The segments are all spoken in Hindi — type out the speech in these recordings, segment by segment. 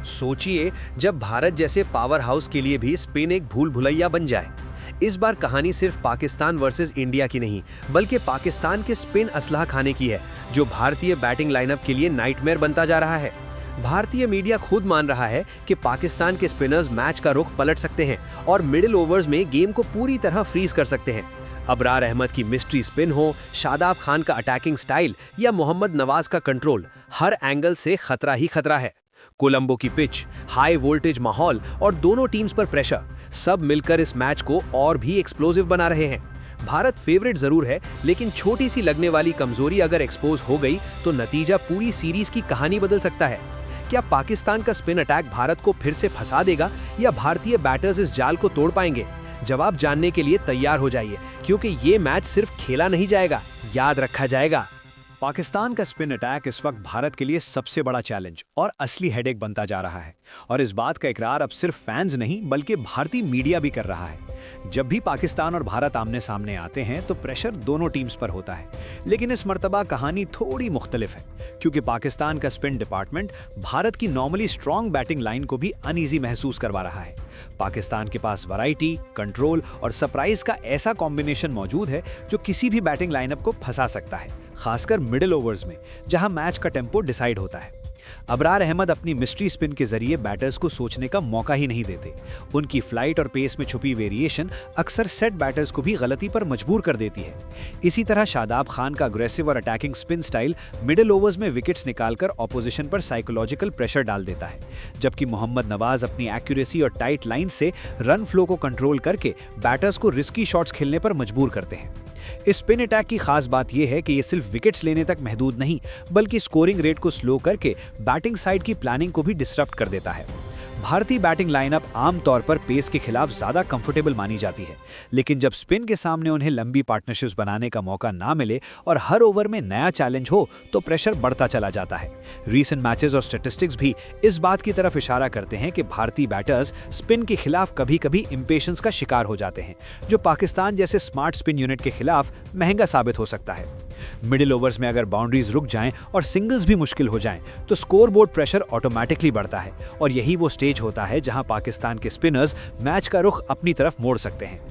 सोचिए जब भारत जैसे पावर हाउस के लिए भी स्पिन एक भूल भुलैया बन जाए। इस बार कहानी सिर्फ पाकिस्तान वर्सेस इंडिया की नहीं, बल्कि पाकिस्तान के स्पिन असलाह खाने की है, जो भारतीय बैटिंग लाइनअप के लिए नाइटमेयर बनता जा रहा है। भारतीय मीडिया खुद मान रहा है कि पाकिस्तान के स्पिनर्स मैच का रुख पलट सकते हैं और मिडिल ओवर्स में गेम को पूरी तरह फ्रीज कर सकते हैं। अबरार अहमद की मिस्ट्री स्पिन हो, शादाब खान का अटैकिंग स्टाइल या मोहम्मद नवाज का कंट्रोल, हर एंगल से खतरा ही खतरा है। कोलंबो की पिच, हाई वोल्टेज माहौल और दोनों टीम्स पर प्रेशर, सब मिलकर इस मैच को और भी एक्सप्लोसिव बना रहे हैं। भारत फेवरेट जरूर है, लेकिन छोटी सी लगने वाली कमजोरी अगर एक्सपोज हो गई तो नतीजा पूरी सीरीज की कहानी बदल सकता है। क्या पाकिस्तान का स्पिन अटैक भारत को फिर से फंसा देगा या भारतीय बैटर्स इस जाल को तोड़ पाएंगे? जवाब जानने के लिए तैयार हो जाइए, क्योंकि ये मैच सिर्फ खेला नहीं जाएगा, याद रखा जाएगा। पाकिस्तान का स्पिन अटैक इस वक्त भारत के लिए सबसे बड़ा चैलेंज और असली हेडेक बनता जा रहा है, और इस बात का इकरार अब सिर्फ फैंस नहीं बल्कि भारतीय मीडिया भी कर रहा है। जब भी पाकिस्तान और भारत आमने सामने आते हैं तो प्रेशर दोनों टीम्स पर होता है, लेकिन इस मर्तबा कहानी थोड़ी मुख्तलिफ है, क्योंकि पाकिस्तान का स्पिन डिपार्टमेंट भारत की नॉर्मली स्ट्रॉन्ग बैटिंग लाइन को भी अनईजी महसूस करवा रहा है। पाकिस्तान के पास वैरायटी, कंट्रोल और सरप्राइज का ऐसा कॉम्बिनेशन मौजूद है जो किसी भी बैटिंग लाइनअप को फंसा सकता है, खासकर मिडिल ओवर्स में जहां मैच का टेम्पो डिसाइड होता है। अबरार अहमद अपनी मिस्ट्री स्पिन के जरिए बैटर्स को सोचने का मौका ही नहीं देते। उनकी फ्लाइट और पेस में छुपी वेरिएशन अक्सर सेट बैटर्स को भी गलती पर मजबूर कर देती है। इसी तरह शादाब खान का अग्रेसिव और attacking spin style middle overs में विकेट्स निकालकर ऑपोजिशन पर साइकोलॉजिकल प्रेशर डाल देता है, जबकि मोहम्मद नवाज अपनी एक्यूरेसी और टाइट लाइन से रन फ्लो को कंट्रोल करके बैटर्स को रिस्की शॉट्स खेलने पर मजबूर करते हैं। इस स्पिन अटैक की खास बात यह है कि यह सिर्फ विकेट्स लेने तक महदूद नहीं, बल्कि स्कोरिंग रेट को स्लो करके बैटिंग साइड की प्लानिंग को भी डिसरप्ट कर देता है। भारतीय बैटिंग लाइनअप आमतौर पर पेस के खिलाफ ज्यादा कंफर्टेबल मानी जाती है, लेकिन जब स्पिन के सामने उन्हें लंबी पार्टनरशिप्स बनाने का मौका ना मिले और हर ओवर में नया चैलेंज हो तो प्रेशर बढ़ता चला जाता है। रीसेंट मैचेस और स्टैटिस्टिक्स भी इस बात की तरफ इशारा करते हैं कि भारतीय बैटर्स स्पिन के खिलाफ कभी-कभी इंपेशेंस का शिकार हो जाते हैं, जो पाकिस्तान जैसे स्मार्ट स्पिन यूनिट के खिलाफ महंगा साबित हो सकता है। मिडिल ओवर्स में अगर बाउंड्रीज रुक जाएं और सिंगल्स भी मुश्किल हो जाएं, तो स्कोरबोर्ड प्रेशर ऑटोमेटिकली बढ़ता है, और यही वो स्टेज होता है जहां पाकिस्तान के स्पिनर्स मैच का रुख अपनी तरफ मोड़ सकते हैं।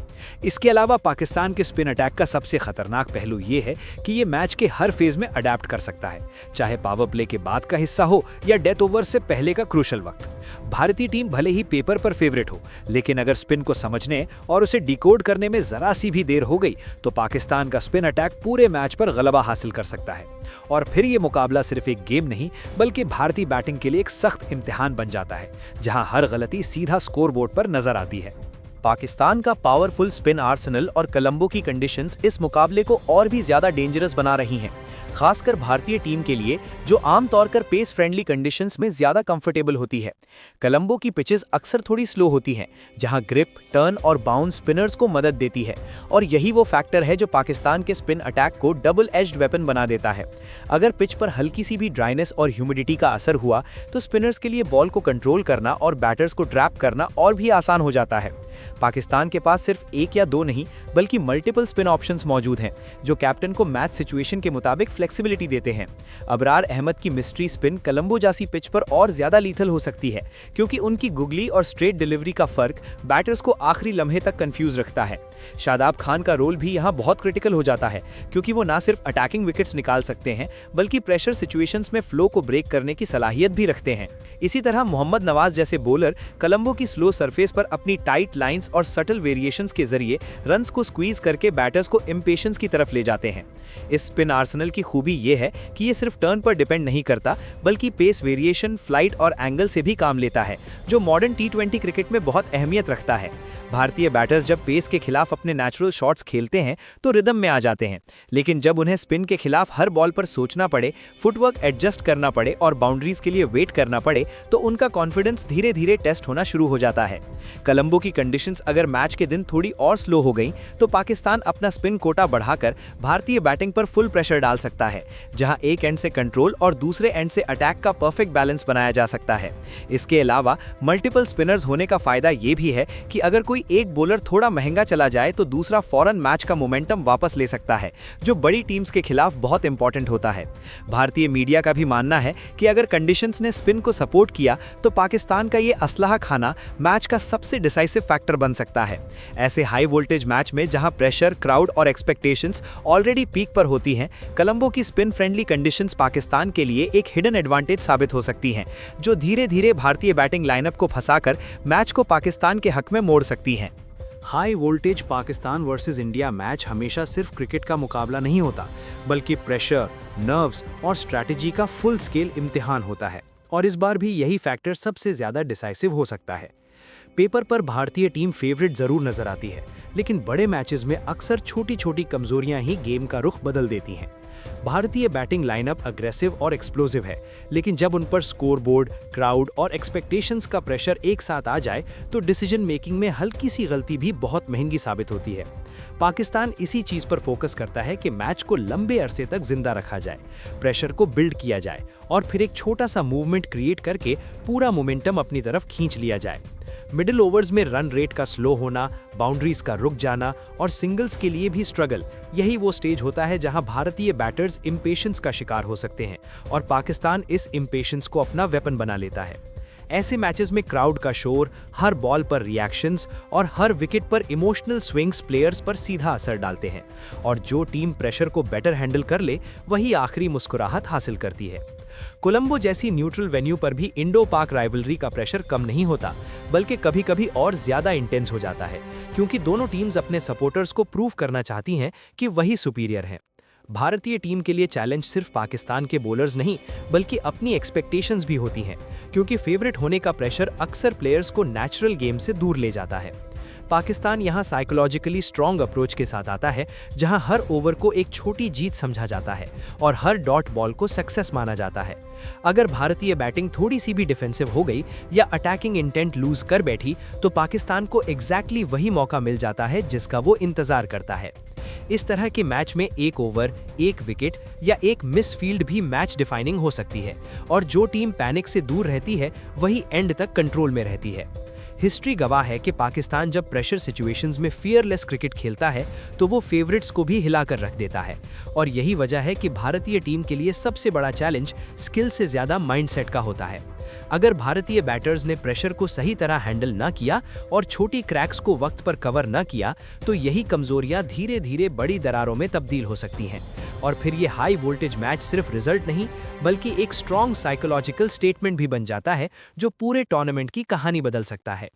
इसके अलावा पाकिस्तान के स्पिन अटैक का सबसे खतरनाक पहलू यह है कि ये मैच के हर फेज में अडेप्ट कर सकता है, चाहे पावर प्ले के बाद का हिस्सा हो या डेथ ओवर से पहले का क्रूशल वक्त। भारतीय टीम भले ही पेपर पर फेवरेट हो, लेकिन अगर स्पिन को समझने और उसे डिकोड करने में जरा सी भी देर हो गई तो पाकिस्तान का स्पिन अटैक पूरे मैच पर गलबा हासिल कर सकता है, और फिर ये मुकाबला सिर्फ एक गेम नहीं बल्कि भारतीय बैटिंग के लिए एक सख्त इम्तिहान बन जाता है, जहां हर गलती सीधा स्कोरबोर्ड पर नजर आती है। पाकिस्तान का पावरफुल स्पिन आर्सेनल और कोलंबो की कंडीशंस इस मुकाबले को और भी ज्यादा डेंजरस बना रही हैं, खासकर भारतीय टीम के लिए जो आमतौर पर पेस फ्रेंडली कंडीशंस में ज्यादा कंफर्टेबल होती है। कोलंबो की पिचेस अक्सर थोड़ी स्लो होती हैं, जहां ग्रिप, टर्न और बाउंस स्पिनर्स को मदद देती है, और यही वो फैक्टर है जो पाकिस्तान के स्पिन अटैक को डबल एज्ड वेपन बना देता है। अगर पिच पर हल्की सी भी ड्राइनेस और ह्यूमिडिटी का असर हुआ तो स्पिनर्स के लिए बॉल को कंट्रोल करना और बैटर्स को ट्रैप करना और भी आसान हो जाता है। पाकिस्तान के पास सिर्फ एक या दो नहीं बल्कि मल्टीपल स्पिन ऑप्शंस मौजूद हैं, जो कैप्टन को मैच सिचुएशन के मुताबिक फ्लेक्सिबिलिटी देते हैं। अबरार अहमद की मिस्ट्री स्पिन कोलंबो जैसी पिच पर और ज्यादा लीथल हो सकती है, क्योंकि उनकी गुगली और स्ट्रेट डिलीवरी का फर्क बैटर्स को आखिरी लम्हे तक कंफ्यूज रखता है। शादाब खान का रोल भी यहाँ बहुत क्रिटिकल हो जाता है, क्योंकि वो ना सिर्फ अटैकिंग विकेट्स निकाल सकते हैं बल्कि प्रेशर सिचुएशंस में फ्लो को ब्रेक करने की सलाहियत भी रखते हैं। इसी तरह मोहम्मद नवाज जैसे बॉलर कोलंबो की स्लो सरफेस पर अपनी टाइट लाइंस और सटल वेरिएशंस के जरिए रन्स को स्क्वीज करके बैटर्स को इंपेशेंस की तरफ ले जाते हैं। इस स्पिन आर्सेनल की खूबी ये है कि ये सिर्फ टर्न पर डिपेंड नहीं करता, बल्कि पेस वेरिएशन, फ्लाइट और एंगल से भी काम लेता है, जो मॉडर्न टी20 क्रिकेट में बहुत अहमियत रखता है। भारतीय बैटर्स जब पेस के खिलाफ अपने नेचुरल शॉट्स खेलते हैं तो रिदम में आ जाते हैं, लेकिन जब उन्हें स्पिन के खिलाफ हर बॉल पर सोचना पड़े, फुटवर्क एडजस्ट करना पड़े और बाउंड्रीज के लिए वेट करना पड़े, तो उनका कॉन्फिडेंस धीरे धीरे टेस्ट होना शुरू हो जाता है। कोलंबो की कंडीशन कंडीशंस अगर मैच के दिन थोड़ी और स्लो हो गई तो पाकिस्तान अपना स्पिन कोटा बढ़ाकर भारतीय बैटिंग पर फुल प्रेशर डाल सकता है, जहां एक एंड से कंट्रोल और दूसरे एंड से अटैक का परफेक्ट बैलेंस बनाया जा सकता है। इसके अलावा मल्टीपल स्पिनर्स होने का फायदा ये भी है कि अगर कोई एक बॉलर थोड़ा महंगा चला जाए तो दूसरा फौरन मैच का मोमेंटम वापस ले सकता है, जो बड़ी टीम्स के खिलाफ बहुत इंपॉर्टेंट होता है। भारतीय मीडिया का भी मानना है कि अगर कंडीशंस ने स्पिन को सपोर्ट किया तो पाकिस्तान का ये असलाह खाना मैच का सबसे डिसाइसिव फैक्टर बन सकता है। ऐसे हाई वोल्टेज मैच में जहां प्रेशर, क्राउड और एक्सपेक्टेशंस ऑलरेडी पीक पर होती हैं, कोलंबो की स्पिन फ्रेंडली कंडीशंस पाकिस्तान के लिए एक हिडन एडवांटेज साबित हो सकती हैं, जो धीरे धीरे भारतीय बैटिंग लाइनअप को फंसाकर मैच को पाकिस्तान के हक में मोड़ सकती हैं। High voltage Pakistan versus India match हमेशा सिर्फ क्रिकेट का मुकाबला नहीं होता, बल्कि प्रेशर, नर्व्स और स्ट्रैटेजी का फुल स्केल इम्तिहान होता है। और इस बार भी यही फैक्टर सबसे ज्यादा डिसाइसिव हो सकता है। पेपर पर भारतीय टीम फेवरेट जरूर नजर आती है, लेकिन बड़े मैचेस में अक्सर छोटी छोटी कमजोरियां ही गेम का रुख बदल देती हैं। भारतीय बैटिंग लाइनअप अग्रेसिव और एक्सप्लोसिव है, लेकिन जब उन पर स्कोरबोर्ड, क्राउड और एक्सपेक्टेशंस का प्रेशर एक साथ आ जाए तो डिसीजन मेकिंग में हल्की सी गलती भी बहुत महंगी साबित होती है। पाकिस्तान इसी चीज पर फोकस करता है कि मैच को लंबे अरसे तक जिंदा रखा जाए, प्रेशर को बिल्ड किया जाए और फिर एक छोटा सा मूवमेंट क्रिएट करके पूरा मोमेंटम अपनी तरफ खींच लिया जाए। मिडिल ओवर्स में रन रेट का स्लो होना, बाउंड्रीज का रुक जाना और सिंगल्स के लिए भी स्ट्रगल, यही वो स्टेज होता है जहां भारतीय बैटर्स इम्पेशंस का शिकार हो सकते हैं और पाकिस्तान इस इम्पेशंस को अपना वेपन बना लेता है। ऐसे मैचेस में क्राउड का शोर, हर बॉल पर रिएक्शंस और हर विकेट पर इमोशनल स्विंग्स प्लेयर्स पर सीधा असर डालते हैं और जो टीम प्रेशर को बेटर हैंडल कर ले वही आखिरी मुस्कुराहट हासिल करती है। कोलंबो जैसी न्यूट्रल वेन्यू पर भी इंडो पाक राइवलरी का प्रेशर कम नहीं होता, बल्कि कभी-कभी और ज्यादा इंटेंस हो जाता है, क्योंकि दोनों टीम्स अपने सपोर्टर्स को प्रूव करना चाहती हैं कि वही सुपीरियर हैं। भारतीय टीम के लिए चैलेंज सिर्फ पाकिस्तान के बॉलर्स नहीं, बल्कि अपनी एक्सपेक्टेशंस भी होती हैं, क्योंकि फेवरेट होने का प्रेशर अक्सर प्लेयर्स को नेचुरल गेम से दूर ले जाता है। पाकिस्तान यहां साइकोलॉजिकली स्ट्रॉन्ग अप्रोच के साथ आता है, जहां हर ओवर को एक छोटी जीत समझा जाता है और हर डॉट बॉल को सक्सेस माना जाता है। अगर भारतीय बैटिंग थोड़ी सी भी डिफेंसिव हो गई या अटैकिंग इंटेंट लूज कर बैठी तो पाकिस्तान को एग्जैक्टली वही मौका मिल जाता है जिसका वो इंतजार करता है। इस तरह के मैच में एक ओवर, एक विकेट या एक मिस फील्ड भी मैच डिफाइनिंग हो सकती है और जो टीम पैनिक से दूर रहती है वही एंड तक कंट्रोल में रहती है। हिस्ट्री गवाह है कि पाकिस्तान जब प्रेशर सिचुएशंस में फियरलेस क्रिकेट खेलता है तो वो फेवरेट्स को भी हिलाकर रख देता है और यही वजह है कि भारतीय टीम के लिए सबसे बड़ा चैलेंज स्किल से ज्यादा माइंडसेट का होता है। अगर भारतीय बैटर्स ने प्रेशर को सही तरह हैंडल न किया और छोटी क्रैक्स को वक्त पर कवर न किया तो यही कमजोरियां धीरे धीरे बड़ी दरारों में तब्दील हो सकती हैं और फिर ये हाई वोल्टेज मैच सिर्फ रिजल्ट नहीं बल्कि एक स्ट्रॉन्ग साइकोलॉजिकल स्टेटमेंट भी बन जाता है जो पूरे टूर्नामेंट की कहानी बदल सकता है।